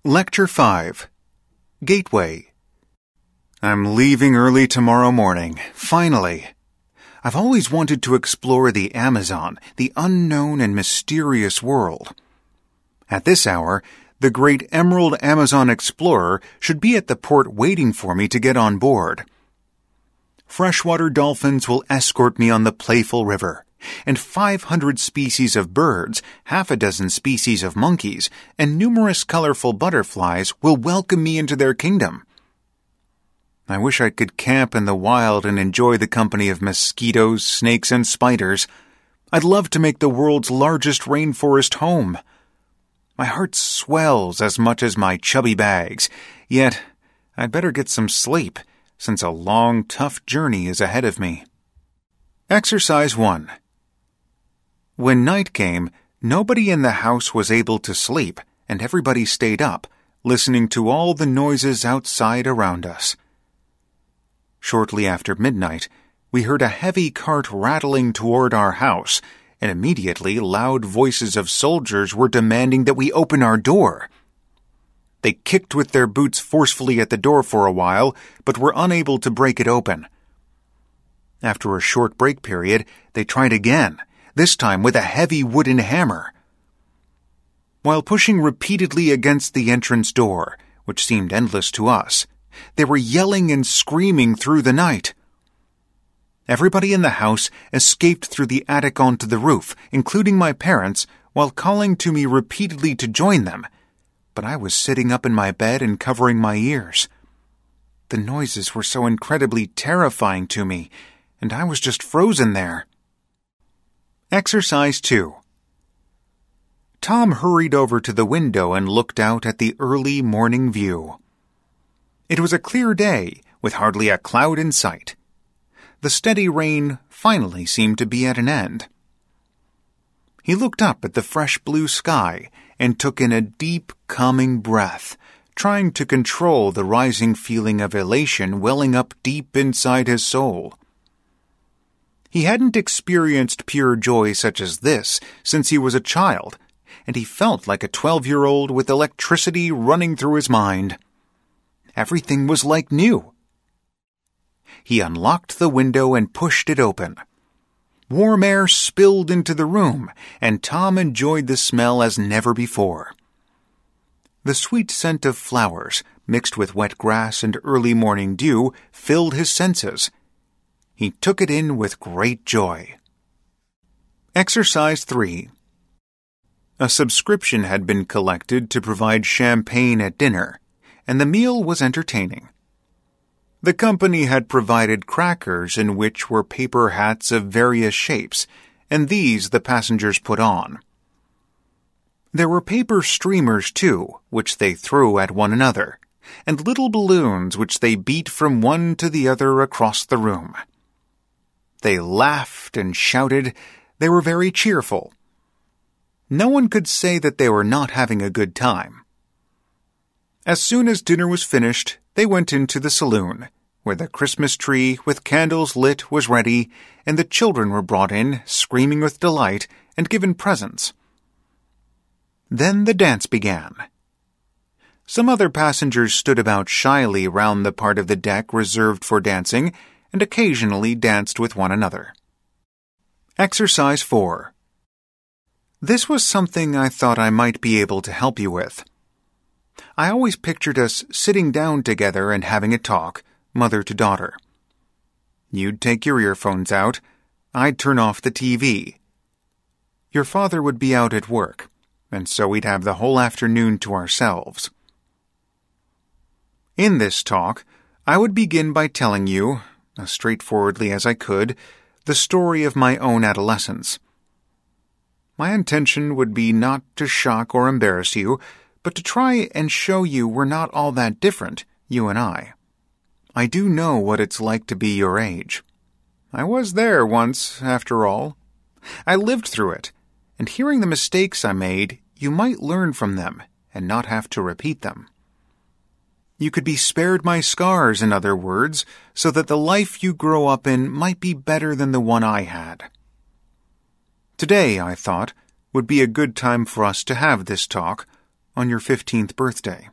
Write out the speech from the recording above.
Lecture 5. Gateway. I'm leaving early tomorrow morning, finally. I've always wanted to explore the Amazon, the unknown and mysterious world. At this hour, the great Emerald Amazon Explorer should be at the port waiting for me to get on board. Freshwater dolphins will escort me on the playful river, and 500 species of birds, half a dozen species of monkeys, and numerous colorful butterflies will welcome me into their kingdom. I wish I could camp in the wild and enjoy the company of mosquitoes, snakes, and spiders. I'd love to make the world's largest rainforest home. My heart swells as much as my chubby bags, yet I'd better get some sleep, since a long, tough journey is ahead of me. Exercise 1. When night came, nobody in the house was able to sleep, and everybody stayed up, listening to all the noises outside around us. Shortly after midnight, we heard a heavy cart rattling toward our house, and immediately loud voices of soldiers were demanding that we open our door. They kicked with their boots forcefully at the door for a while, but were unable to break it open. After a short break period, they tried again, this time with a heavy wooden hammer. While pushing repeatedly against the entrance door, which seemed endless to us, they were yelling and screaming through the night. Everybody in the house escaped through the attic onto the roof, including my parents, while calling to me repeatedly to join them, but I was sitting up in my bed and covering my ears. The noises were so incredibly terrifying to me, and I was just frozen there. Exercise 2. Tom hurried over to the window and looked out at the early morning view. It was a clear day, with hardly a cloud in sight. The steady rain finally seemed to be at an end. He looked up at the fresh blue sky and took in a deep, calming breath, trying to control the rising feeling of elation welling up deep inside his soul. He hadn't experienced pure joy such as this since he was a child, and he felt like a 12-year-old with electricity running through his mind. Everything was like new. He unlocked the window and pushed it open. Warm air spilled into the room, and Tom enjoyed the smell as never before. The sweet scent of flowers, mixed with wet grass and early morning dew, filled his senses. He took it in with great joy. Exercise 3. A subscription had been collected to provide champagne at dinner, and the meal was entertaining. The company had provided crackers in which were paper hats of various shapes, and these the passengers put on. There were paper streamers, too, which they threw at one another, and little balloons which they beat from one to the other across the room. They laughed and shouted. They were very cheerful. No one could say that they were not having a good time. As soon as dinner was finished, they went into the saloon, where the Christmas tree with candles lit was ready, and the children were brought in, screaming with delight, and given presents. Then the dance began. Some other passengers stood about shyly round the part of the deck reserved for dancing, and occasionally danced with one another. Exercise 4. This was something I thought I might be able to help you with. I always pictured us sitting down together and having a talk, mother to daughter. You'd take your earphones out. I'd turn off the TV. Your father would be out at work, and so we'd have the whole afternoon to ourselves. In this talk, I would begin by telling you, as straightforwardly as I could, the story of my own adolescence. My intention would be not to shock or embarrass you, but to try and show you we're not all that different, you and I. I do know what it's like to be your age. I was there once, after all. I lived through it, and hearing the mistakes I made, you might learn from them and not have to repeat them. You could be spared my scars, in other words, so that the life you grow up in might be better than the one I had. Today, I thought, would be a good time for us to have this talk on your 15th birthday.